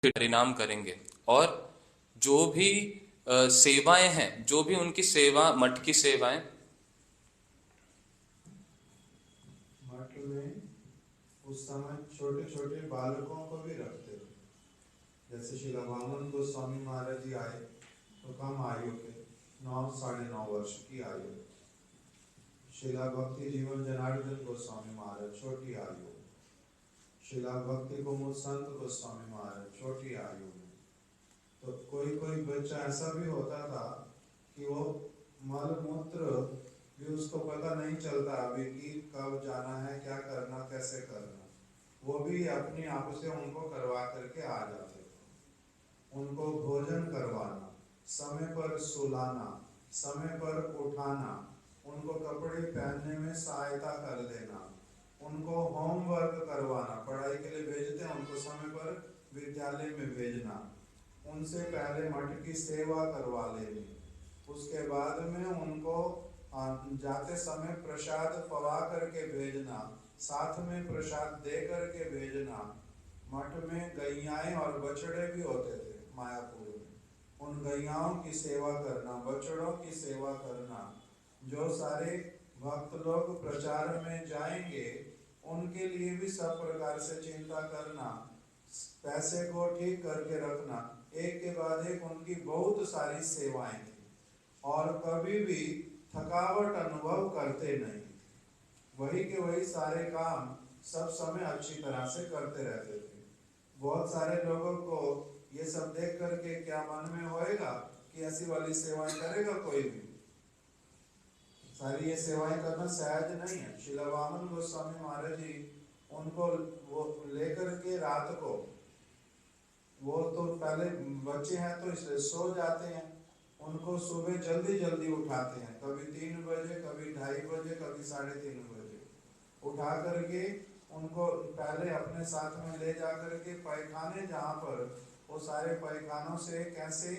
परिणाम करेंगे। और जो भी सेवाएं हैं, जो भी उनकी सेवा, मठ की सेवाएं। मठ में उस समय छोटे छोटे बालकों को भी रखते थे। जैसे श्री वामन गोस्वामी महाराज जी आए तो कम आयु के, 9 साढ़े 9 वर्ष की आयु। शिला भक्ति जीवन जनार्दन गोस्वामी महाराज छोटी आयु। शिला भक्ति कुमुद संत गोस्वामी महाराज छोटी आयु में। तो कोई कोई बच्चा ऐसा भी होता था कि वो मल मूत्र भी उसको पता नहीं चलता अभी कि कब जाना है, क्या करना, कैसे करना, वो भी अपने आप से उनको करवा करके आ जाते थे। उनको भोजन करवाना, समय पर सुलाना, समय पर उठाना, उनको कपड़े पहनने में सहायता कर देना, उनको होमवर्क करवाना, पढ़ाई के लिए भेजते हैं उनको समय पर विद्यालय में भेजना, उनसे पहले मठ की सेवा करवा लेनी, उसके बाद में उनको जाते समय प्रसाद पवा करके भेजना, साथ में प्रसाद दे करके भेजना। मठ में गैयाएं और बछड़े भी होते थे मायापुर में, उन गैयाओं की सेवा करना, बछड़ों की सेवा करना। जो सारे भक्त लोग प्रचार में जाएंगे उनके लिए भी सब प्रकार से चिंता करना, पैसे को ठीक करके रखना, एक के बाद एक उनकी बहुत सारी सेवाएं थी। और कभी भी थकावट अनुभव करते नहीं, वही के वही सारे काम सब समय अच्छी तरह से करते रहते थे। बहुत सारे लोगों को ये सब देख करके क्या मन में होएगा कि ऐसी वाली सेवाएं करेगा कोई भी? सारी ये सेवाएं करना सहज नहीं है। श्रील वामन गोस्वामी महाराज जी उनको वो लेकर के रात को, वो तो पहले बच्चे हैं तो इसलिए सो जाते हैं, उनको सुबह जल्दी जल्दी उठाते हैं, कभी 3 बजे, कभी 2:30 बजे, कभी 3:30 बजे उठा करके उनको पहले अपने साथ में ले जा करके पैखाने, जहाँ पर वो सारे पैखानों से कैसे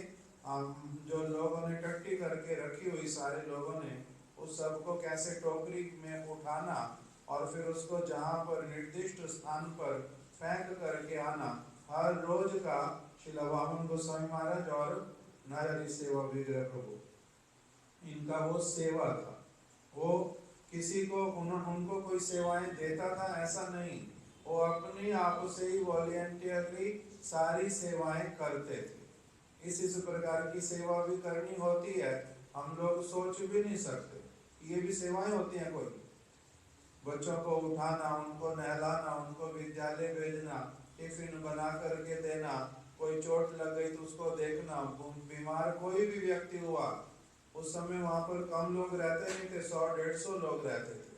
जो लोगों ने टट्टी करके रखी हुई, सारे लोगों ने उस सबको कैसे टोकरी में उठाना और फिर उसको जहाँ पर निर्दिष्ट स्थान पर फेंक करके आना, हर रोज का श्रील वामन गोस्वामी महाराज और नरहरि सेवा विग्रह प्रभु इनका वो सेवा था। वो किसी को उनको कोई सेवाएं देता था ऐसा नहीं, वो अपने आप से ही वॉलंटियरली सारी सेवाएं करते थे। इस प्रकार की सेवा भी करनी होती है, हम लोग सोच भी नहीं सकते। ये भी सेवाएं होती हैं, कोई बच्चों को उठाना, उनको नहलाना, उनको विद्यालय भेजना, टिफिन बना करके देना, कोई चोट लग गई तो उसको देखना, बीमार कोई भी व्यक्ति हुआ, उस समय वहां पर कम लोग रहते नहीं थे, 100-150 लोग रहते थे,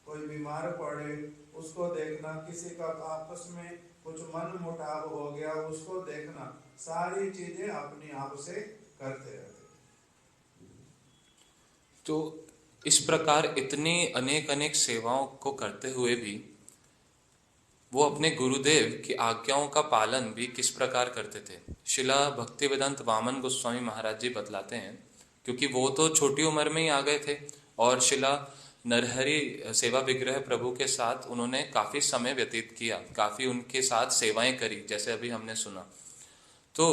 कोई बीमार पड़े उसको देखना, किसी का आपस में कुछ मन मुटाव हो गया उसको देखना, सारी चीजें अपने आप से करते रहते। तो इस प्रकार इतनी अनेक अनेक सेवाओं को करते हुए भी वो अपने गुरुदेव की आज्ञाओं का पालन भी किस प्रकार करते थे, शिला भक्तिवेदांत वामन गोस्वामी महाराज जी बतलाते हैं। क्योंकि वो तो छोटी उम्र में ही आ गए थे और शिला नरहरि सेवा विग्रह प्रभु के साथ उन्होंने काफी समय व्यतीत किया, काफी उनके साथ सेवाएं करी, जैसे अभी हमने सुना। तो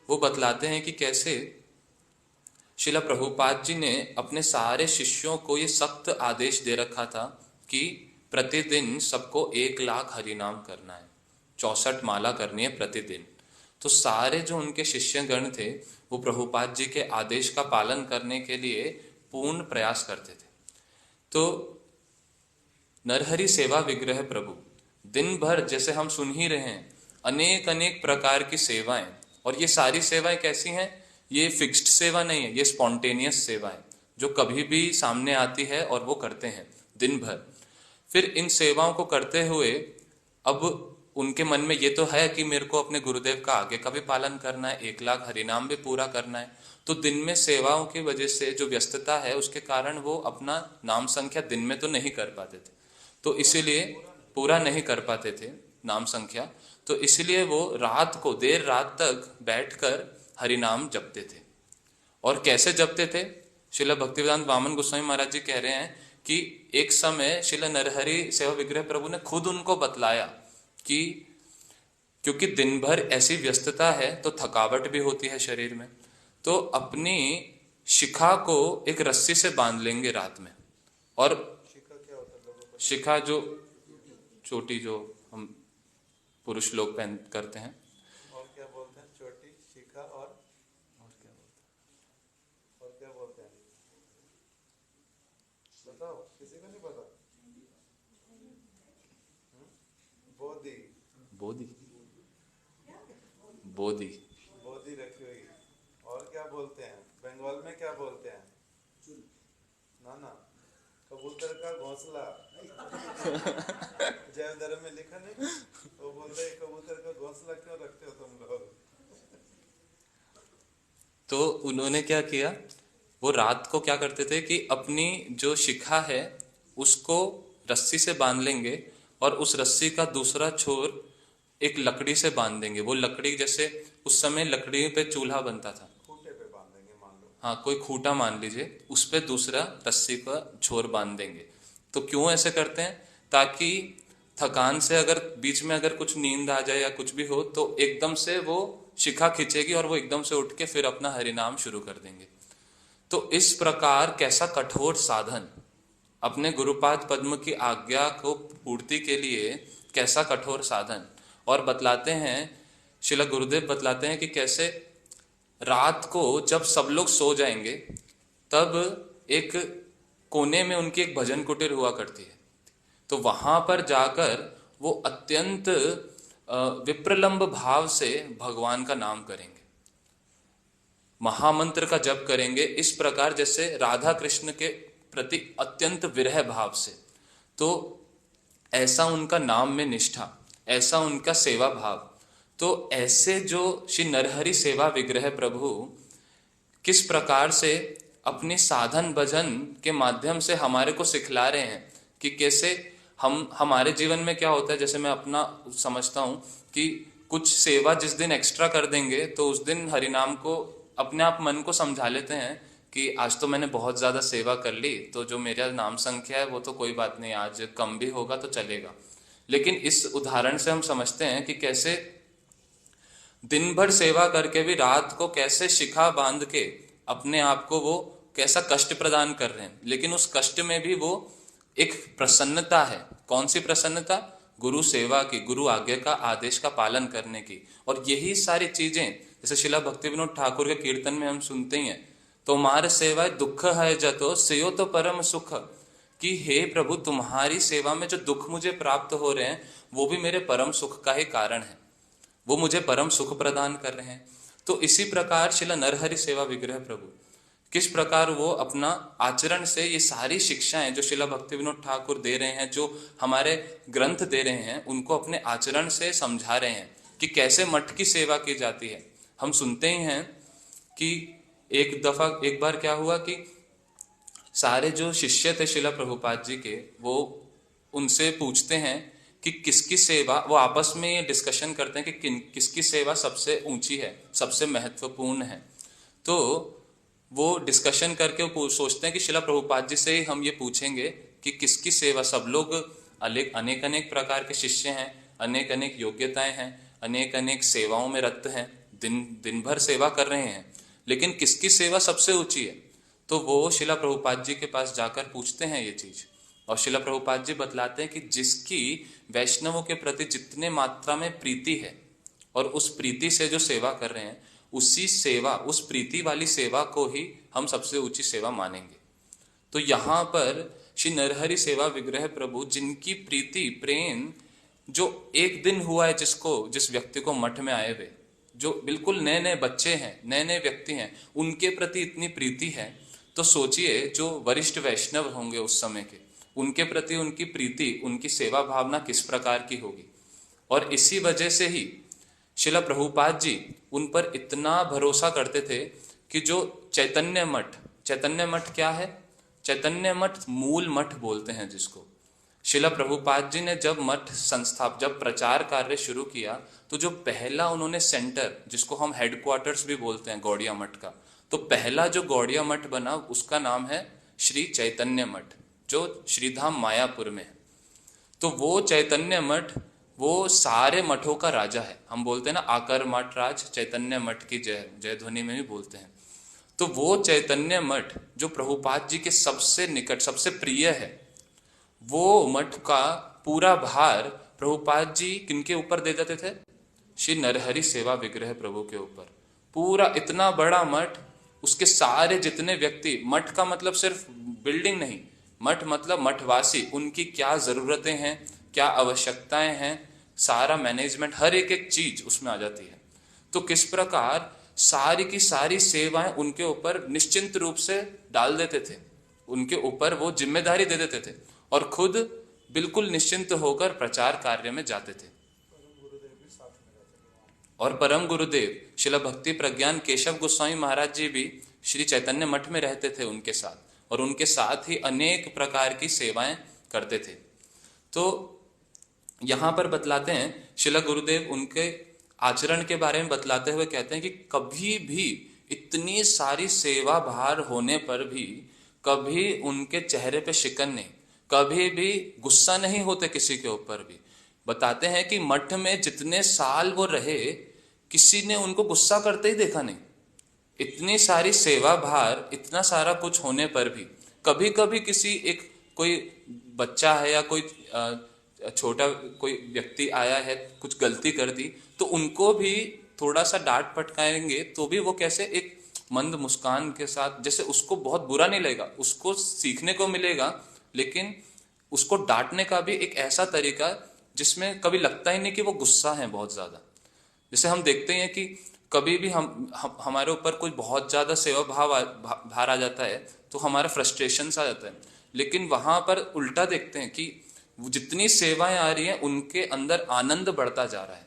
वो बतलाते हैं कि कैसे शिला प्रभुपाद जी ने अपने सारे शिष्यों को ये सख्त आदेश दे रखा था कि प्रतिदिन सबको 1,00,000 हरिनाम करना है, 64 माला करनी है प्रतिदिन। तो सारे जो उनके शिष्यगण थे वो प्रभुपाद जी के आदेश का पालन करने के लिए पूर्ण प्रयास करते थे। तो नरहरि सेवा विग्रह प्रभु दिन भर, जैसे हम सुन ही रहे हैं, अनेक अनेक प्रकार की सेवाएं। और ये सारी सेवाएं कैसी हैं? ये फिक्स्ड सेवा नहीं है, ये स्पॉन्टेनियस सेवा है जो कभी भी सामने आती है और वो करते हैं दिन भर। फिर इन सेवाओं को करते हुए अब उनके मन में ये तो है कि मेरे को अपने गुरुदेव का आगे का भी पालन करना है, 1,00,000 हरिनाम भी पूरा करना है। तो दिन में सेवाओं की वजह से जो व्यस्तता है उसके कारण वो अपना नाम संख्या दिन में तो नहीं कर पाते थे, तो इसीलिए पूरा नहीं कर पाते थे नाम संख्या। तो इसलिए वो रात को देर रात तक बैठकर हरिनाम जपते थे। और कैसे जपते थे? श्रील भक्तिवेदांत वामन गोस्वामी महाराज जी कह रहे हैं कि एक समय श्रील नरहरि सेवा विग्रह प्रभु ने खुद उनको बतलाया कि क्योंकि दिन भर ऐसी व्यस्तता है तो थकावट भी होती है शरीर में, तो अपनी शिखा को एक रस्सी से बांध लेंगे रात में। और शिखा क्या होता है लोगों को? शिखा जो चोटी जो हम पुरुष लोग पहन करते हैं। और क्या बोलते हैं? चोटी, शिखा और क्या बोलते हैं? बताओ, किसी को नहीं पता? बोधी। बोधी, बोधी, बोधी रखी हुई। और क्या बोलते हैं? बंगाल में क्या बोलते हैं? ना ना, कबूतर का घोंसला। जैव धर्म में लिखा नहीं, वो बोलते हैं कबूतर का घोंसला क्यों रखते हो तुम लोग? तो उन्होंने क्या किया, वो रात को क्या करते थे कि अपनी जो शिखा है उसको रस्सी से बांध लेंगे और उस रस्सी का दूसरा छोर एक लकड़ी से बांध देंगे। वो लकड़ी, जैसे उस समय लकड़ी पे चूल्हा बनता था, खूंटे पे बांधेंगे मान लो। हाँ कोई खूंटा मान लीजिए, उस पे दूसरा रस्सी का छोर बांध देंगे। तो क्यों ऐसे करते हैं? ताकि थकान से अगर बीच में अगर कुछ नींद आ जाए या कुछ भी हो तो एकदम से वो शिखा खींचेगी और वो एकदम से उठ के फिर अपना हरिनाम शुरू कर देंगे। तो इस प्रकार कैसा कठोर साधन, अपने गुरुपाद पद्म की आज्ञा को पूर्ति के लिए कैसा कठोर साधन। और बतलाते हैं, श्रील गुरुदेव बतलाते हैं कि कैसे रात को जब सब लोग सो जाएंगे तब एक कोने में उनकी एक भजन कुटीर हुआ करती है। तो वहां पर जाकर वो अत्यंत विप्रलंब भाव से भगवान का नाम करेंगे, महामंत्र का जप करेंगे, इस प्रकार जैसे राधा कृष्ण के प्रति अत्यंत विरह भाव से। तो ऐसा उनका नाम में निष्ठा, ऐसा उनका सेवा भाव। तो ऐसे जो श्री नरहरि सेवा विग्रह प्रभु किस प्रकार से अपनी साधन भजन के माध्यम से हमारे को सिखला रहे हैं कि कैसे हम, हमारे जीवन में क्या होता है, जैसे मैं अपना समझता हूं कि कुछ सेवा जिस दिन एक्स्ट्रा कर देंगे तो उस दिन हरिनाम को अपने आप मन को समझा लेते हैं कि आज तो मैंने बहुत ज्यादा सेवा कर ली, तो जो मेरा नाम संख्या है वो तो कोई बात नहीं, आज कम भी होगा तो चलेगा। लेकिन इस उदाहरण से हम समझते हैं कि कैसे दिन भर सेवा करके भी रात को कैसे शिखा बांध के अपने आप को वो कैसा कष्ट प्रदान कर रहे हैं, लेकिन उस कष्ट में भी वो एक प्रसन्नता है। कौन सी प्रसन्नता? गुरु सेवा की, गुरु आज्ञा का, आदेश का पालन करने की। और यही सारी चीजें जैसे शिला भक्ति विनोद ठाकुर के कीर्तन में हम सुनते ही हैं, तुम्हारे सेवा दुख है जतो सेयो तो परम सुख, कि हे प्रभु तुम्हारी सेवा में जो दुख मुझे प्राप्त हो रहे हैं वो भी मेरे परम सुख का ही कारण है, वो मुझे परम सुख प्रदान कर रहे हैं। तो इसी प्रकार शिला नरहरि सेवा विग्रह प्रभु किस प्रकार वो अपना आचरण से ये सारी शिक्षाएं जो शिला भक्ति विनोद ठाकुर दे रहे हैं, जो हमारे ग्रंथ दे रहे हैं, उनको अपने आचरण से समझा रहे हैं कि कैसे मठ की सेवा की जाती है। हम सुनते ही हैं कि एक बार क्या हुआ कि सारे जो शिष्य थे शिला प्रभुपाद जी के, वो उनसे पूछते हैं कि किसकी सेवा, वो आपस में ये डिस्कशन करते हैं कि किसकी सेवा सबसे ऊंची है, सबसे महत्वपूर्ण है। तो वो डिस्कशन करके वो सोचते हैं कि शिला प्रभुपाद जी से ही हम ये पूछेंगे कि किसकी सेवा, सब लोग अनेक अनेक प्रकार के शिष्य हैं, अनेक अनेक योग्यताएं हैं, अनेक अनेक सेवाओं में रत हैं, दिन भर सेवा कर रहे हैं, लेकिन किसकी सेवा सबसे ऊंची है। तो वो शिला प्रभुपाद जी के पास जाकर पूछते हैं ये चीज, और शिला प्रभुपाद जी बतलाते हैं कि जिसकी वैष्णवों के प्रति जितने मात्रा में प्रीति है और उस प्रीति से जो सेवा कर रहे हैं, उसी सेवा, उस प्रीति वाली सेवा को ही हम सबसे ऊंची सेवा मानेंगे। तो यहाँ पर श्री नरहरि सेवा विग्रह प्रभु जिनकी प्रीति प्रेम, जो एक दिन हुआ है जिस व्यक्ति को मठ में आए हुए, जो बिल्कुल नए नए बच्चे हैं, नए नए व्यक्ति हैं, उनके प्रति इतनी प्रीति है, तो सोचिए जो वरिष्ठ वैष्णव होंगे उस समय के, उनके प्रति उनकी प्रीति, उनकी सेवा भावना किस प्रकार की होगी। और इसी वजह से ही शिला प्रभुपाद जी उन पर इतना भरोसा करते थे कि जो चैतन्य मठ क्या है? चैतन्य मठ मूल मठ बोलते हैं जिसको। शिला प्रभुपाद जी ने जब जब प्रचार कार्य शुरू किया, तो जो पहला उन्होंने सेंटर, जिसको हम हेडक्वार्टर्स भी बोलते हैं गौड़िया मठ का, तो पहला जो गौड़िया मठ बना उसका नाम है श्री चैतन्य मठ, जो श्रीधाम मायापुर में है। तो वो चैतन्य मठ वो सारे मठों का राजा है। हम बोलते हैं ना, आकर मठ राज चैतन्य मठ की जय, जय ध्वनि में भी बोलते हैं। तो वो चैतन्य मठ जो प्रभुपाद जी के सबसे निकट, सबसे प्रिय है, वो मठ का पूरा भार प्रभुपाद जी किनके ऊपर दे देते थे? श्री नरहरि सेवा विग्रह प्रभु के ऊपर। पूरा इतना बड़ा मठ, उसके सारे जितने व्यक्ति, मठ का मतलब सिर्फ बिल्डिंग नहीं, मठ मतलब मठवासी, उनकी क्या जरूरतें हैं, क्या आवश्यकताएं हैं, सारा मैनेजमेंट, हर एक एक चीज उसमें आ जाती है। तो किस प्रकार सारी की सारी सेवाएं उनके ऊपर निश्चिंत रूप से डाल देते थे, उनके ऊपर वो जिम्मेदारी दे देते थे और खुद बिल्कुल निश्चिंत होकर प्रचार कार्य में जाते थे। और परम गुरुदेव शिला भक्ति प्रज्ञान केशव गोस्वामी महाराज जी भी श्री चैतन्य मठ में रहते थे उनके साथ, और उनके साथ ही अनेक प्रकार की सेवाएं करते थे। तो यहां पर बतलाते हैं शिला गुरुदेव उनके आचरण के बारे में बतलाते हुए कहते हैं कि कभी भी इतनी सारी सेवा भार होने पर भी कभी उनके चेहरे पे शिकन नहीं, कभी भी गुस्सा नहीं होते किसी के ऊपर भी। बताते हैं कि मठ में जितने साल वो रहे, किसी ने उनको गुस्सा करते ही देखा नहीं। इतनी सारी सेवा भार, इतना सारा कुछ होने पर भी कभी कभी किसी एक कोई बच्चा है या कोई छोटा कोई व्यक्ति आया है, कुछ गलती कर दी, तो उनको भी थोड़ा सा डांट फटकाएंगे तो भी वो कैसे एक मंद मुस्कान के साथ, जैसे उसको बहुत बुरा नहीं लगेगा, उसको सीखने को मिलेगा, लेकिन उसको डांटने का भी एक ऐसा तरीका जिसमें कभी लगता ही नहीं कि वो गुस्सा है बहुत ज्यादा। जैसे हम देखते हैं कि कभी भी हमारे ऊपर कोई बहुत ज्यादा सेवा भार आ जाता है तो हमारा फ्रस्ट्रेशन आ जाता है, लेकिन वहां पर उल्टा देखते हैं कि जितनी सेवाएं आ रही हैं उनके अंदर आनंद बढ़ता जा रहा है।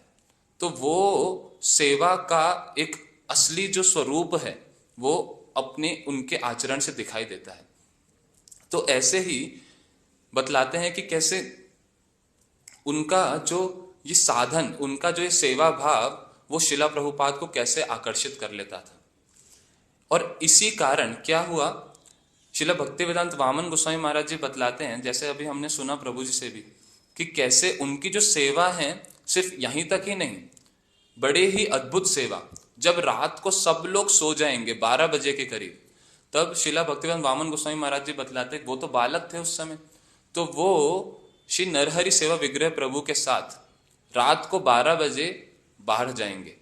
तो वो सेवा का एक असली जो स्वरूप है वो अपने उनके आचरण से दिखाई देता है। तो ऐसे ही बतलाते हैं कि कैसे उनका जो ये साधन, उनका जो ये सेवा भाव, वो शिला प्रभुपाद को कैसे आकर्षित कर लेता था। और इसी कारण क्या हुआ, शिला भक्तिवेदांत वामन गोस्वामी महाराज जी बतलाते हैं, जैसे अभी हमने सुना प्रभु जी से भी, कि कैसे उनकी जो सेवा है सिर्फ यहीं तक ही नहीं, बड़े ही अद्भुत सेवा। जब रात को सब लोग सो जाएंगे 12 बजे के करीब, तब शिला भक्तिवेदांत वामन गोस्वामी महाराज जी बतलाते, वो तो बालक थे उस समय, तो वो श्री नरहरि सेवा विग्रह प्रभु के साथ रात को 12 बजे बाहर जाएंगे।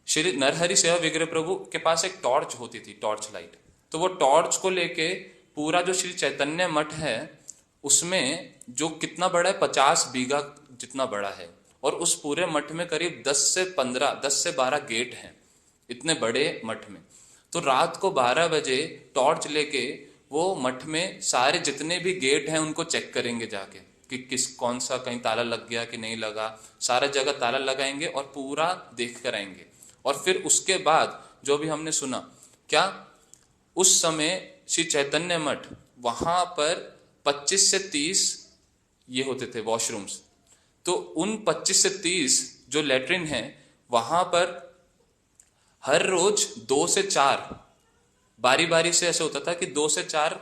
श्री नरहरि सेवा विग्रह प्रभु के पास एक टॉर्च होती थी, टॉर्च लाइट, तो वो टॉर्च को लेके पूरा जो श्री चैतन्य मठ है उसमें, जो कितना बड़ा है, 50 बीघा जितना बड़ा है, और उस पूरे मठ में करीब 10 से 12 गेट हैं, इतने बड़े मठ में। तो रात को 12 बजे टॉर्च लेके वो मठ में सारे जितने भी गेट हैं उनको चेक करेंगे जाके कि कौन सा कहीं ताला लग गया कि नहीं लगा, सारा जगह ताला लगाएंगे और पूरा देख कर आएंगे। और फिर उसके बाद जो भी हमने सुना, क्या उस समय श्री चैतन्य मठ, वहां पर 25 से 30 ये होते थे वॉशरूम्स, तो उन 25 से 30 जो लेटरिन है वहां पर हर रोज 2 से 4 बारी बारी से ऐसे होता था कि 2 से 4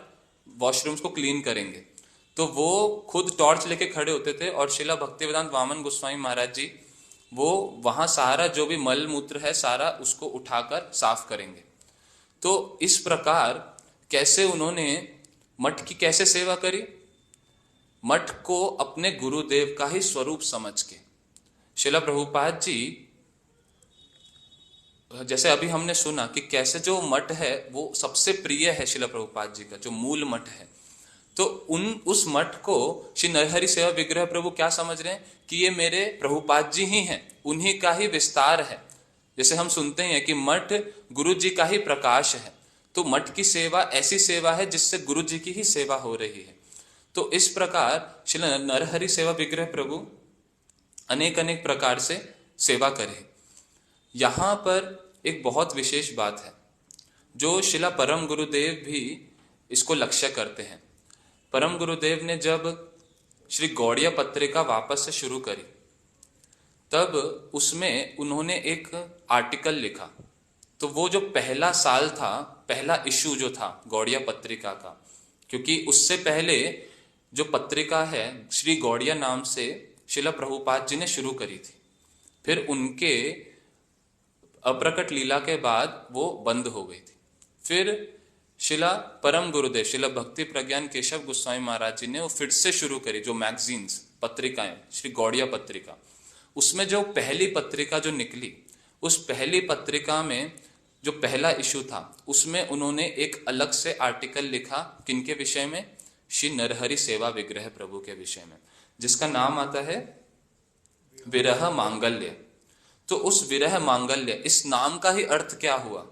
वॉशरूम्स को क्लीन करेंगे। तो वो खुद टॉर्च लेके खड़े होते थे और शिला भक्तिवेदांत वामन गोस्वामी महाराज जी वो वहां सारा जो भी मल मूत्र है सारा उसको उठाकर साफ करेंगे। तो इस प्रकार कैसे उन्होंने मठ की कैसे सेवा करी, मठ को अपने गुरुदेव का ही स्वरूप समझ के। शिला प्रभुपाद जी, जैसे अभी हमने सुना कि कैसे जो मठ है वो सबसे प्रिय है शिला प्रभुपाद जी का, जो मूल मठ है, तो उस मठ को श्री नरहरि सेवा विग्रह प्रभु क्या समझ रहे हैं कि ये मेरे प्रभुपाद जी ही हैं, उन्हीं का ही विस्तार है। जैसे हम सुनते हैं कि मठ गुरु जी का ही प्रकाश है, तो मठ की सेवा ऐसी सेवा है जिससे गुरु जी की ही सेवा हो रही है। तो इस प्रकार श्री नरहरि सेवा विग्रह प्रभु अनेक अनेक प्रकार से सेवा करे। यहां पर एक बहुत विशेष बात है जो शिला परम गुरुदेव भी इसको लक्ष्य करते हैं। परम गुरुदेव ने जब श्री गौड़िया पत्रिका वापस से शुरू करी, तब उसमें उन्होंने एक आर्टिकल लिखा। तो वो जो पहला साल था, पहला इशू जो था गौड़िया पत्रिका का, क्योंकि उससे पहले जो पत्रिका है श्री गौड़िया नाम से शिला प्रभुपाद जी ने शुरू करी थी। फिर उनके अप्रकट लीला के बाद वो बंद हो गई थी। फिर शिला परम गुरुदेव शिला भक्ति प्रज्ञान केशव गोस्वामी महाराज जी ने वो फिर से शुरू करी, जो मैगजीन्स पत्रिकाएं, श्री गौड़िया पत्रिका। उसमें जो पहली पत्रिका जो निकली, उस पहली पत्रिका में जो पहला इशू था, उसमें उन्होंने एक अलग से आर्टिकल लिखा। किनके विषय में? श्री नरहरि सेवा विग्रह प्रभु के विषय में, जिसका नाम आता है विरह मांगल्य। तो उस विरह मांगल्य, इस नाम का ही अर्थ क्या हुआ?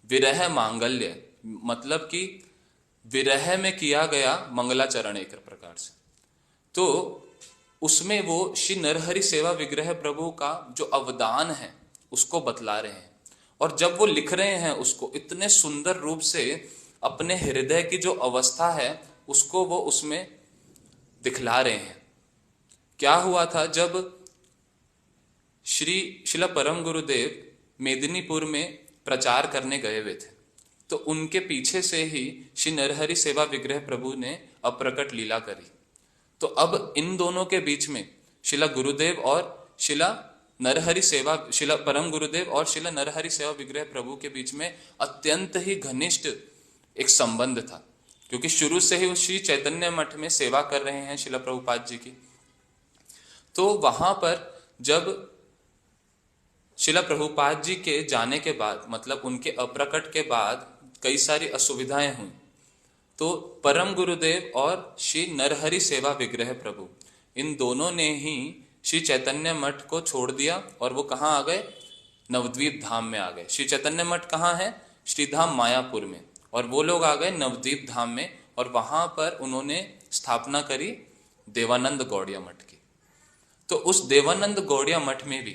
विरह मांगल्य मतलब कि विरह में किया गया मंगलाचरण एक प्रकार से। तो उसमें वो श्री नरहरि सेवा विग्रह प्रभु का जो अवदान है उसको बतला रहे हैं। और जब वो लिख रहे हैं उसको इतने सुंदर रूप से, अपने हृदय की जो अवस्था है उसको वो उसमें दिखला रहे हैं। क्या हुआ था, जब शिला परम गुरुदेव मेदिनीपुर में प्रचार करने गए हुए थे, तो उनके पीछे से ही श्री नरहरि सेवा विग्रह प्रभु ने अप्रकट लीला करी। तो अब इन दोनों के बीच में शिला गुरुदेव और शिला नरहरि सेवा, शिला परम गुरुदेव और शिला नरहरि सेवा विग्रह प्रभु के बीच में अत्यंत ही घनिष्ठ एक संबंध था, क्योंकि शुरू से ही वो श्री चैतन्य मठ में सेवा कर रहे हैं शिला प्रभुपाद जी की। तो वहां पर जब शिला प्रभुपाद जी के जाने के बाद, मतलब उनके अप्रकट के बाद कई सारी असुविधाएं हुई, तो परम गुरुदेव और श्री नरहरि सेवा विग्रह प्रभु, इन दोनों ने ही श्री चैतन्य मठ को छोड़ दिया और वो कहाँ आ गए? नवद्वीप धाम में आ गए। श्री चैतन्य मठ कहाँ है? श्रीधाम मायापुर में। और वो लोग आ गए नवद्वीप धाम में, और वहां पर उन्होंने स्थापना करी देवानंद गौड़िया मठ की। तो उस देवानंद गौड़िया मठ में भी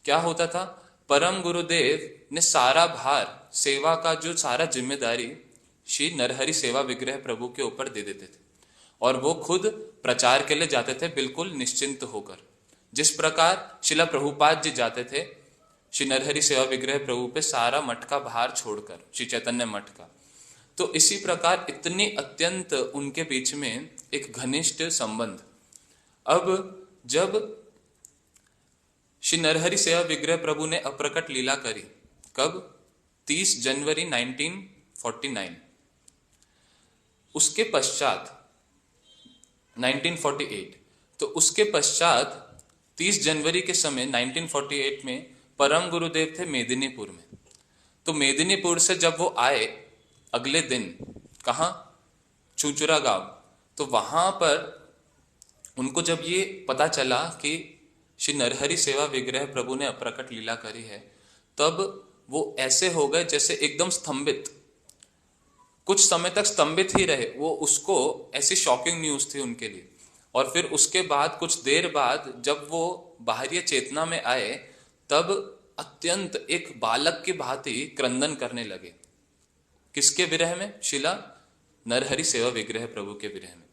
क्या होता था? परम गुरुदेव ने सारा भार, सेवा का जो सारा जिम्मेदारी श्री नरहरि सेवा विग्रह प्रभु के ऊपर दे देते थे, और वो खुद प्रचार के लिए जाते थे बिल्कुल निश्चिंत होकर। जिस प्रकार शिला प्रभुपाद जी जाते थे श्री नरहरि सेवा विग्रह प्रभु पे सारा मठ का भार छोड़कर, श्री चैतन्य मठ का। तो इसी प्रकार इतनी अत्यंत उनके बीच में एक घनिष्ठ संबंध। अब जब श्री नरहरि सेवा विग्रह प्रभु ने अप्रकट लीला करी, कब? 30 जनवरी 1949। उसके पश्चात 1948, तो उसके पश्चात 30 जनवरी के समय 1948 में परम गुरुदेव थे मेदिनीपुर में। तो मेदिनीपुर से जब वो आए अगले दिन, कहाँ? चुचुरा गांव। तो वहां पर उनको जब ये पता चला कि श्री नरहरि सेवा विग्रह प्रभु ने अप्रकट लीला करी है, तब वो ऐसे हो गए जैसे एकदम स्तंभित। कुछ समय तक स्तंभित ही रहे वो, उसको ऐसी शॉकिंग न्यूज थी उनके लिए। और फिर उसके बाद कुछ देर बाद जब वो बाहरी चेतना में आए, तब अत्यंत एक बालक की भांति क्रंदन करने लगे। किसके विरह में? शिला नरहरि सेवा विग्रह प्रभु के विरह में।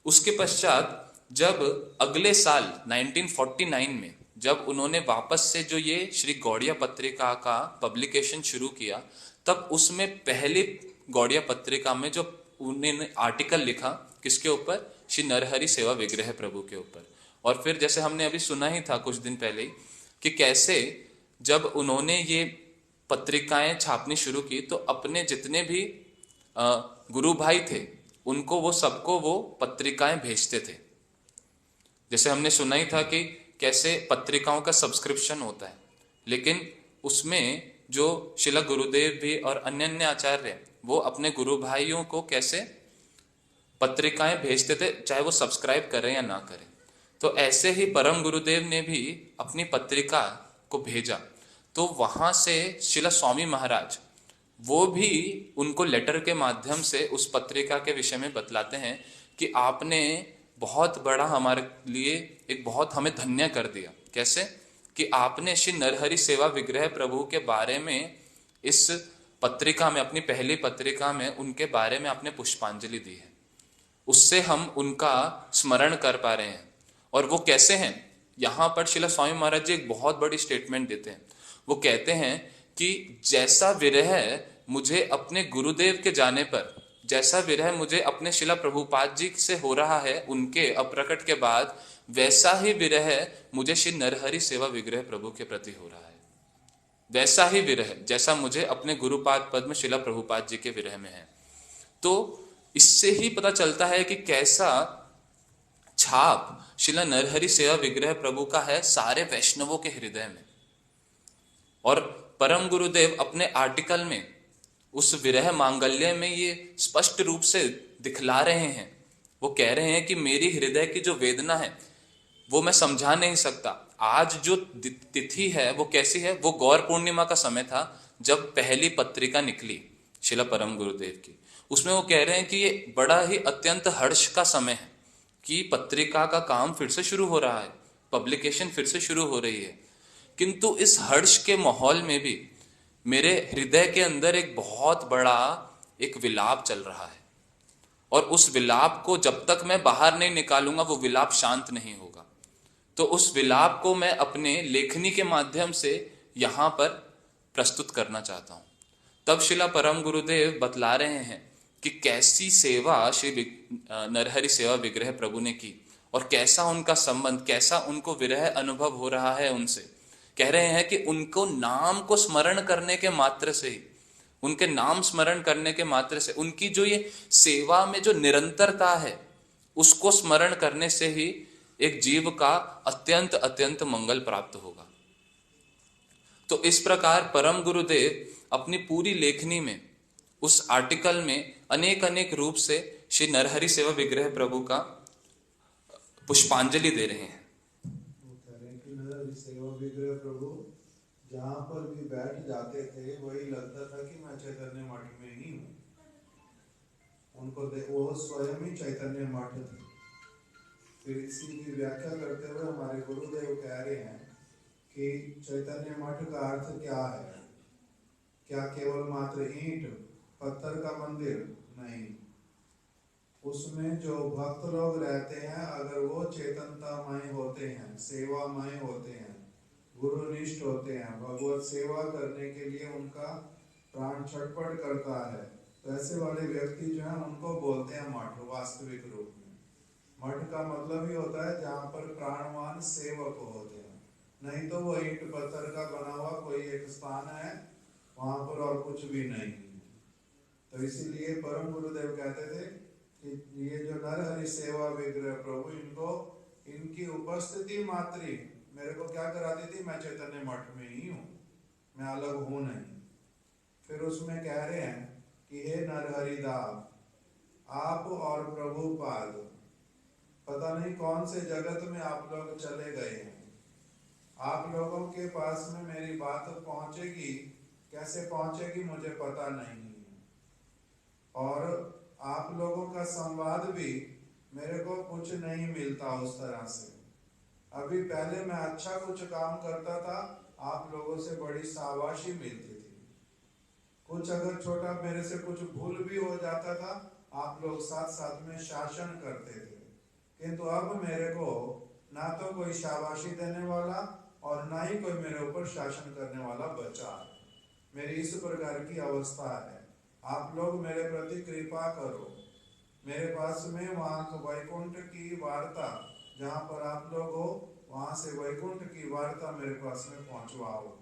उसके पश्चात जब अगले साल 1949 में जब उन्होंने वापस से जो ये श्री गौड़िया पत्रिका का पब्लिकेशन शुरू किया, तब उसमें पहली गौड़िया पत्रिका में जो उन्होंने आर्टिकल लिखा, किसके ऊपर? श्री नरहरि सेवा विग्रह प्रभु के ऊपर। और फिर जैसे हमने अभी सुना ही था कुछ दिन पहले कि कैसे जब उन्होंने ये पत्रिकाएं छापनी शुरू की, तो अपने जितने भी गुरु भाई थे उनको वो सबको वो पत्रिकाएं भेजते थे। जैसे हमने सुना ही था कि कैसे पत्रिकाओं का सब्सक्रिप्शन होता है, लेकिन उसमें जो शिला गुरुदेव भी और अन्य आचार्य वो अपने गुरु भाइयों को कैसे पत्रिकाएं भेजते थे, चाहे वो सब्सक्राइब करें या ना करें। तो ऐसे ही परम गुरुदेव ने भी अपनी पत्रिका को भेजा। तो वहां से शिला स्वामी महाराज वो भी उनको लेटर के माध्यम से उस पत्रिका के विषय में बतलाते हैं कि आपने बहुत बड़ा हमारे लिए एक बहुत हमें धन्य कर दिया। कैसे? कि आपने श्री नरहरि सेवा विग्रह प्रभु के बारे में इस पत्रिका में, अपनी पहली पत्रिका में उनके बारे में आपने पुष्पांजलि दी है, उससे हम उनका स्मरण कर पा रहे हैं। और वो कैसे हैं? यहां पर शिला स्वामी महाराज जी एक बहुत बड़ी स्टेटमेंट देते हैं। वो कहते हैं कि जैसा विरह मुझे अपने गुरुदेव के जाने पर जैसा विरह मुझे अपने शिला प्रभुपाद जी से हो रहा है उनके अप्रकट के बाद, वैसा ही विरह मुझे श्री नरहरि सेवा विग्रह प्रभु के प्रति हो रहा है। वैसा ही विरह जैसा मुझे अपने गुरुपाद पद्म शिला प्रभुपाद जी के विरह में है। तो इससे ही पता चलता है कि कैसा छाप शिला नरहरि सेवा विग्रह प्रभु का है सारे वैष्णवों के हृदय में। और परम गुरुदेव अपने आर्टिकल में उस विरह मांगल्य में ये स्पष्ट रूप से दिखला रहे हैं। वो कह रहे हैं कि मेरी हृदय की जो वेदना है वो मैं समझा नहीं सकता। आज जो तिथि है वो कैसी है, वो गौर पूर्णिमा का समय था जब पहली पत्रिका निकली शिला परम गुरुदेव की। उसमें वो कह रहे हैं कि ये बड़ा ही अत्यंत हर्ष का समय है कि पत्रिका का काम फिर से शुरू हो रहा है, पब्लिकेशन फिर से शुरू हो रही है। किंतु इस हर्ष के माहौल में भी मेरे हृदय के अंदर एक बहुत बड़ा एक विलाप चल रहा है, और उस विलाप को जब तक मैं बाहर नहीं निकालूंगा वो विलाप शांत नहीं होगा। तो उस विलाप को मैं अपने लेखनी के माध्यम से यहां पर प्रस्तुत करना चाहता हूं। तब शिला परम गुरुदेव बतला रहे हैं कि कैसी सेवा श्री नरहरि सेवा विग्रह प्रभु ने की और कैसा उनका संबंध, कैसा उनको विरह अनुभव हो रहा है उनसे। कह रहे हैं कि उनको नाम को स्मरण करने के मात्र से ही, उनके नाम स्मरण करने के मात्र से, उनकी जो ये सेवा में जो निरंतरता है उसको स्मरण करने से ही एक जीव का अत्यंत अत्यंत मंगल प्राप्त होगा। तो इस प्रकार परम गुरुदेव अपनी पूरी लेखनी में उस आर्टिकल में अनेक अनेक रूप से श्री नरहरि सेवा विग्रह प्रभु का पुष्पांजलि दे रहे हैं। नरहरि सेवा विग्रह प्रभु जहाँ पर भी बैठ जाते थे वही लगता था कि मैं चैतन्य मठ में ही हूँ। उनको वो स्वयं ही चैतन्य मठ थे। फिर इसी की व्याख्या करते हुए हमारे गुरुदेव कह रहे हैं कि चैतन्य मठ का अर्थ क्या है? क्या केवल मात्र ईंट पत्थर का मंदिर? नहीं, उसमें जो भक्त लोग रहते हैं अगर वो चेतनतामय होते हैं, सेवामय होते हैं, गुरुनिष्ठ होते हैं, भगवत सेवा करने के लिए उनका प्राण छटपट करता है, तो ऐसे वाले व्यक्ति जो है उनको बोलते हैं मठ। वास्तविक रूप में मठ का मतलब ही होता है जहाँ पर प्राणवान सेवक होते हैं, नहीं तो वो ईंट पत्थर का बना हुआ कोई एक स्थान है, वहां पर और कुछ भी नहीं। तो इसीलिए परम गुरुदेव कहते थे कि ये जो नरहरि सेवा विग्रह प्रभु, इनको इनकी उपस्थिति मात्र मेरे को क्या कराती थी? मैं चैतन्य मठ में ही हूँ, मैं अलग हूँ नहीं। फिर उसमें कह रहे हैं कि हे नरहरि दास, आप और प्रभुपाद पता नहीं कौन से जगत में आप लोग चले गए हैं। आप लोगों के पास में मेरी बात पहुंचेगी, कैसे पहुंचेगी मुझे पता नहीं है। और आप लोगों का संवाद भी मेरे को कुछ नहीं मिलता उस तरह से। अभी पहले मैं अच्छा कुछ काम करता था, आप लोगों से बड़ी शाबाशी मिलती थी। कुछ अगर छोटा मेरे से कुछ भूल भी हो जाता था, आप लोग साथ साथ में शासन करते थे। किंतु अब मेरे को ना तो कोई शाबाशी देने वाला और ना ही कोई मेरे ऊपर शासन करने वाला बचा है। मेरी इस प्रकार की अवस्था है। आप लोग मेरे प्रति कृपा करो। मेरे पास में वहाँ वैकुंठ की वार्ता, जहाँ पर आप लोग हो, वहाँ से वैकुंठ की वार्ता मेरे पास में पहुँचवाओ,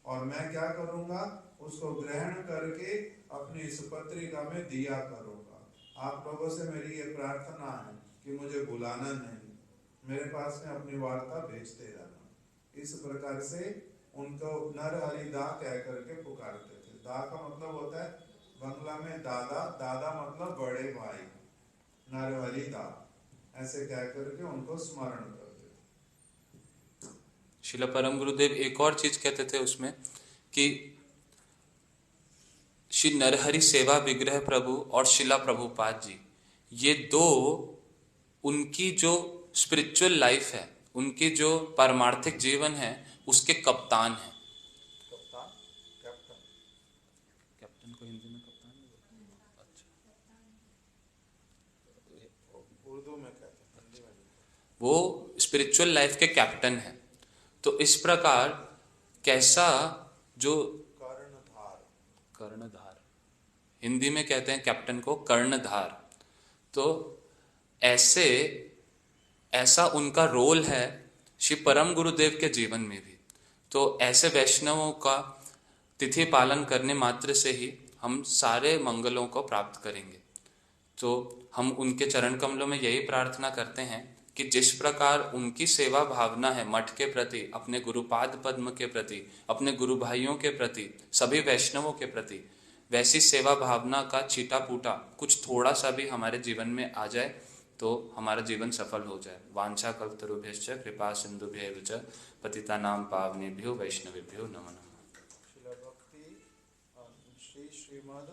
और मैं क्या करूँगा उसको ग्रहण करके अपनी इस पत्रिका में दिया करूँगा। आप लोगों से मेरी ये प्रार्थना है कि मुझे बुलाना नहीं, मेरे पास में अपनी वार्ता भेजते रहना। इस प्रकार से उनको नरहरि दा कह करके पुकारते थे। दा का मतलब होता है बंगला में दादा, दादा मतलब बड़े भाई, नरहरि दा, ऐसे कह करके उनको स्मरण करते थे। शिला परम गुरुदेव एक और चीज कहते थे उसमें कि श्री नरहरि सेवा विग्रह प्रभु और शिला प्रभुपाद जी, ये दो उनकी जो स्पिरिचुअल लाइफ है, उनकी जो पारमार्थिक जीवन है, उसके कप्तान हैं। कप्तान, कैप्टन, कैप्टन को हिंदी में कप्तान बोलते हैं। अच्छा, उर्दू में कहते हैं, हिंदी में नहीं। वो स्पिरिचुअल लाइफ के कैप्टन हैं। तो इस प्रकार कैसा जो कर्णधार, हिंदी में कहते हैं कैप्टन को कर्णधार। तो ऐसा उनका रोल है श्री परम गुरुदेव के जीवन में भी। तो ऐसे वैष्णवों का तिथि पालन करने मात्र से ही हम सारे मंगलों को प्राप्त करेंगे। तो हम उनके चरण कमलों में यही प्रार्थना करते हैं कि जिस प्रकार उनकी सेवा भावना है मठ के प्रति, अपने गुरुपाद पद्म के प्रति, अपने गुरु भाइयों के प्रति, सभी वैष्णवों के प्रति, वैसी सेवा भावना का छीटा फूटा कुछ थोड़ा सा भी हमारे जीवन में आ जाए तो हमारा जीवन सफल हो जाए। वांछा कल्पतरुभ्यश्च कृपा सिंधुभ्यैव च पतितानां पावनेभ्यो वैष्णवेभ्यो नमो नमः। शिला भक्ति श्री श्रीमद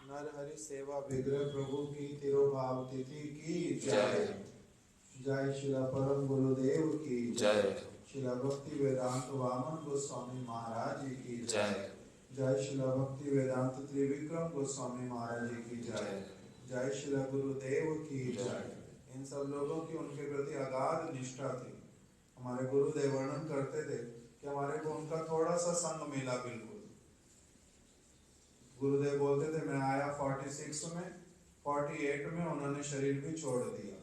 नरहरि सेवा विग्रह प्रभु की तिरुभाव तिथि की जय। जय शिला परम गुरुदेव की जय। शिला भक्ति वेदांत वामन गोस्वामी महाराज जी की जय। जय शिला भक्ति वेदांत त्रिविक्रम गोस्वामी महाराज जी की जय। जय शिला गुरुदेव की जय। इन सब लोगों की उनके प्रति अगाध निष्ठा थी। हमारे गुरुदेव वर्णन करते थे कि हमारे को उनका थोड़ा सा संग मिला। बिल्कुल गुरुदेव बोलते थे मैं आया 46 में, 48 में उन्होंने शरीर भी छोड़ दिया,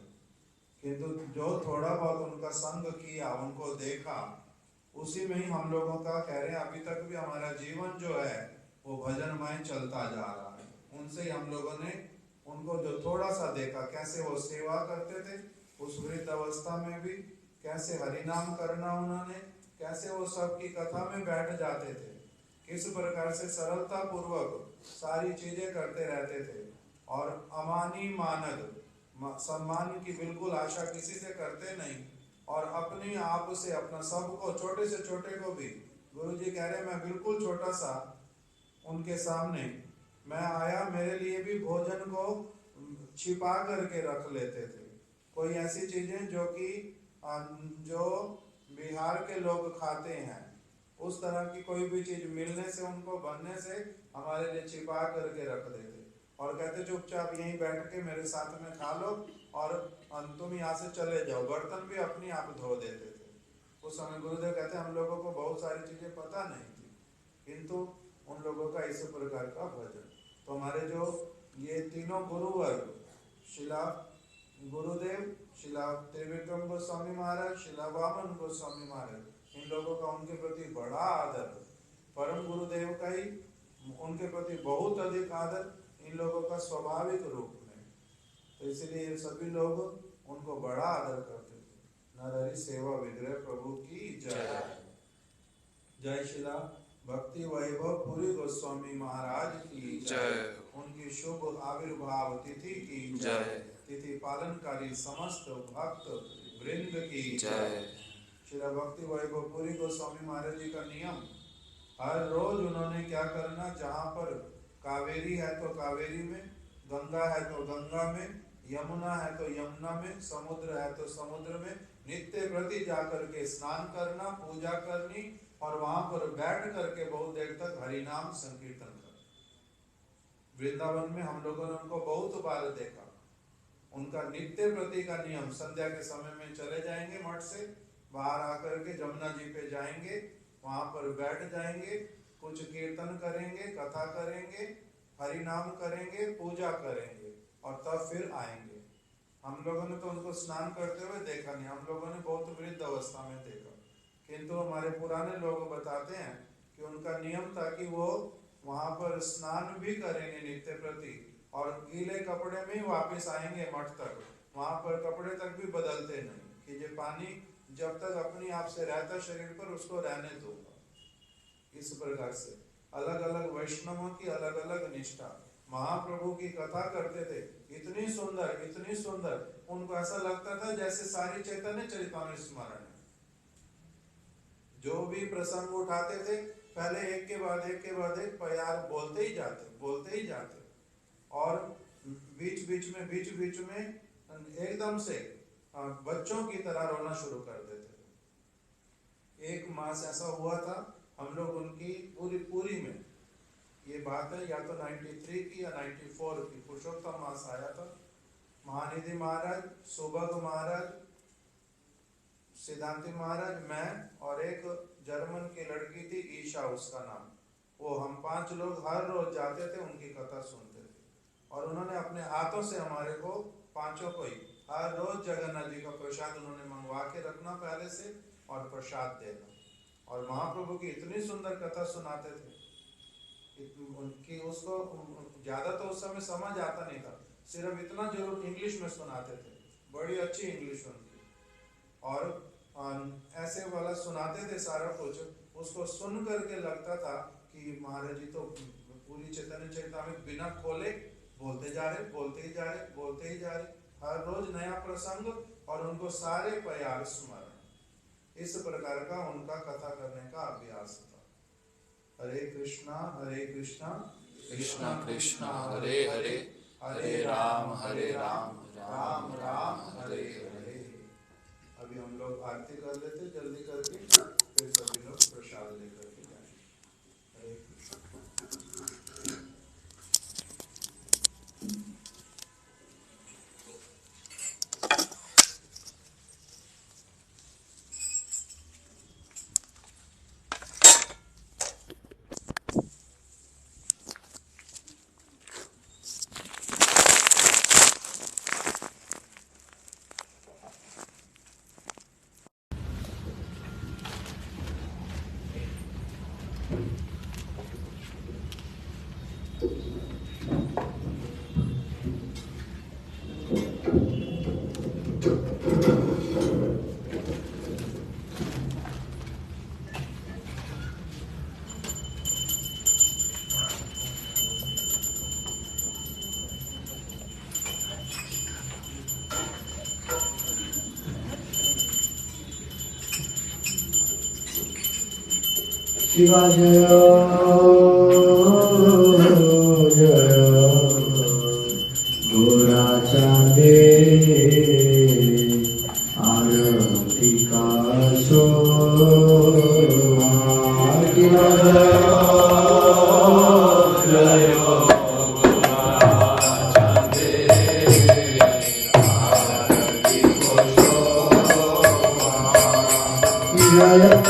किंतु जो थोड़ा बहुत उनका संग किया, उनको देखा, उसी में ही हम लोगों का कह रहे हैं अभी तक भी हमारा जीवन जो है वो भजनमय चलता जा रहा है। उनसे ही हम लोगों ने उनको जो थोड़ा सा देखा, कैसे वो सेवा करते थे उस वृद्ध अवस्था में भी, कैसे हरिनाम करना उन्होंने, कैसे वो सबकी कथा में बैठ जाते थे, किस प्रकार से सरलता पूर्वक सारी चीजें करते रहते थे और अमानी मानद, सम्मान की बिल्कुल आशा किसी से करते नहीं और अपने आप से अपना सबको, छोटे से छोटे को भी, गुरुजी कह रहे मैं बिल्कुल छोटा सा उनके सामने मैं आया, मेरे लिए भी भोजन को छिपा करके रख लेते थे। कोई ऐसी चीजें जो कि जो बिहार के लोग खाते हैं, उस तरह की कोई भी चीज मिलने से, उनको बनने से हमारे लिए छिपा करके रख देते और कहते चुपचाप यहीं बैठ के मेरे साथ में खा लो और तुम यहाँ से चले जाओ। बर्तन भी अपने आप धो देते थे। उस समय गुरुदेव कहते हम लोगों को बहुत सारी चीजें पता नहीं थी, किंतु उन लोगों का इस प्रकार का भजन। तो हमारे जो ये तीनों गुरुवर्ग, शिला गुरुदेव, शिला त्रिविक्रम गोस्वामी महाराज, शिला वामन गोस्वामी महाराज, इन लोगों का उनके प्रति बड़ा आदर, परम गुरुदेव का ही उनके प्रति बहुत अधिक आदर, इन लोगों का स्वाभाविक रूप में। तो इसलिए सभी लोग उनको बड़ा आदर करते थे। नरहरि सेवा विग्रह प्रभु की जय। जय शिला भक्ति वैभव पुरी गोस्वामी महाराज की जय। उनकी शुभ आविर्भाव तिथि की जय। तिथि पालनकारी समस्त भक्त वृंद की जय। शिला भक्ति वैभव पुरी गोस्वामी महाराज जी का नियम, हर रोज उन्होंने क्या करना, जहाँ पर कावेरी है तो कावेरी में, गंगा है तो गंगा में, यमुना है तो यमुना में, समुद्र है तो समुद्र में नित्य प्रति जाकर के स्नान करना, पूजा करनी और वहां पर बैठ करके बहुत देर तक हरिनाम संकीर्तन करना। वृंदावन में हम लोगों ने उनको बहुत बार देखा। उनका नित्य प्रति का नियम, संध्या के समय में चले जाएंगे मठ से बाहर आकर के जमुना जी पे जाएंगे, वहां पर बैठ जाएंगे, कुछ कीर्तन करेंगे, कथा करेंगे, हरि नाम करेंगे, पूजा करेंगे और तब फिर आएंगे। हम लोगों ने तो उनको स्नान करते हुए देखा नहीं, हम लोगों ने बहुत वृद्ध अवस्था में देखा, किंतु हमारे पुराने लोग बताते हैं कि उनका नियम था कि वो वहां पर स्नान भी करेंगे नित्य प्रति और गीले कपड़े में ही वापस आएंगे मठ तक, वहां पर कपड़े तक भी बदलते नहीं कि ये पानी जब तक अपनी आप से रहता शरीर पर उसको रहने दूंगा। इस प्रकार से अलग अलग वैष्णवों की अलग अलग निष्ठा। महाप्रभु की कथा करते थे, इतनी सुंदर, इतनी सुंदर, उनको ऐसा लगता था जैसे सारी चैतन्य चरितामृत स्मरण है। जो भी प्रसंग उठाते थे पहले एक के बाद एक के बाद एक प्यार बोलते ही जाते और बीच बीच में एकदम से बच्चों की तरह रोना शुरू कर देते थे। एक मास ऐसा हुआ था, हम लोग उनकी पूरी में, ये बात है या तो 93 की या 94 की, पुरुषोत्तम मास आया था। महानिधि महाराज, सुभग महाराज, सिद्धांति महाराज, मैं और एक जर्मन की लड़की थी ईशा उसका नाम, वो हम 5 लोग हर रोज जाते थे, उनकी कथा सुनते थे, और उन्होंने अपने हाथों से हमारे को पांचों को ही हर रोज जगन्नाथ जी का प्रसाद उन्होंने मंगवा के रखना पहले से और प्रसाद देना, और महाप्रभु की इतनी सुंदर कथा सुनाते थे उनकी, उसको ज्यादा तो उस समय समझ आता नहीं था, सिर्फ इतना जरूर इंग्लिश में सुनाते थे, बड़ी अच्छी इंग्लिश उनकी, और ऐसे वाला सुनाते थे सारा कुछ, उसको सुन करके लगता था कि महाराज जी तो पूरी चैतन्य चरितामृत बिना खोले बोलते जा रहे, बोलते ही जा रहे, बोलते ही जा रहे, हर रोज नया प्रसंग, और उनको सारे प्यार स्मरण, इस प्रकार का उनका कथा करने का अभ्यास था। हरे कृष्णा कृष्णा कृष्णा हरे हरे, हरे राम राम राम हरे हरे। अभी हम लोग आरती कर लेते जल्दी करके, फिर सभी लोग प्रसाद लेकर के जाएंगे। हरे कृष्ण। शिवा जय जय गोरा चांदे आरती का सोहा। शिवा जय जय जय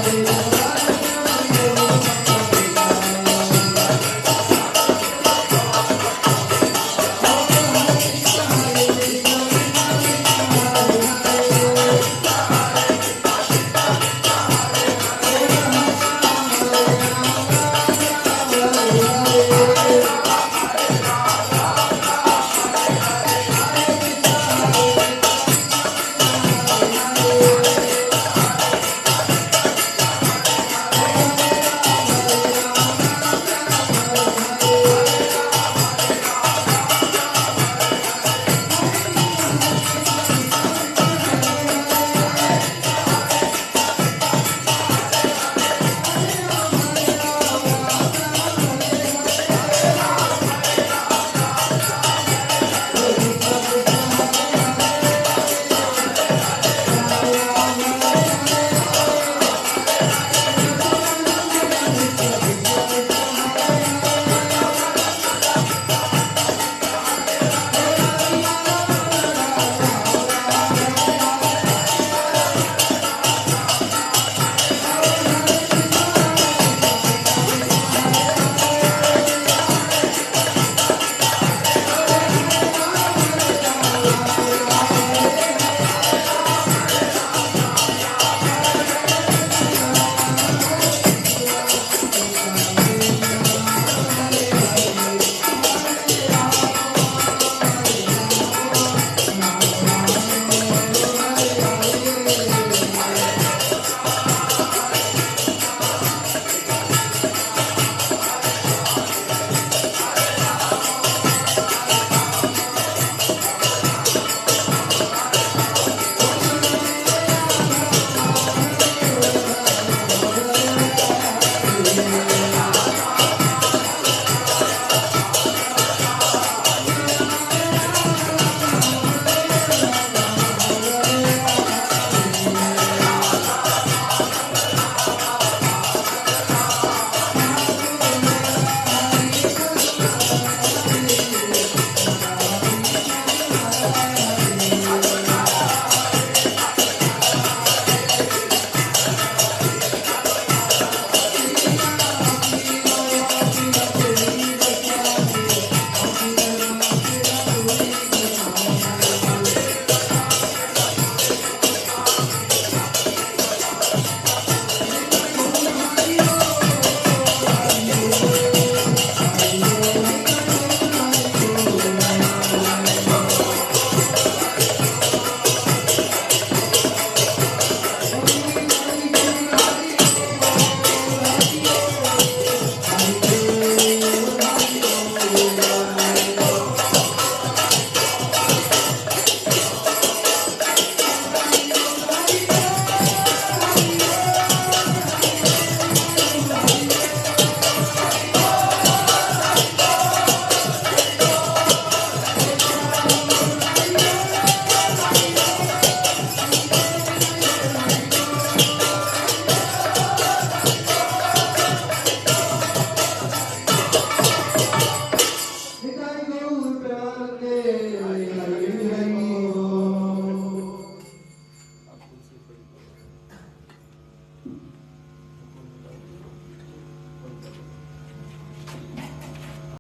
Hare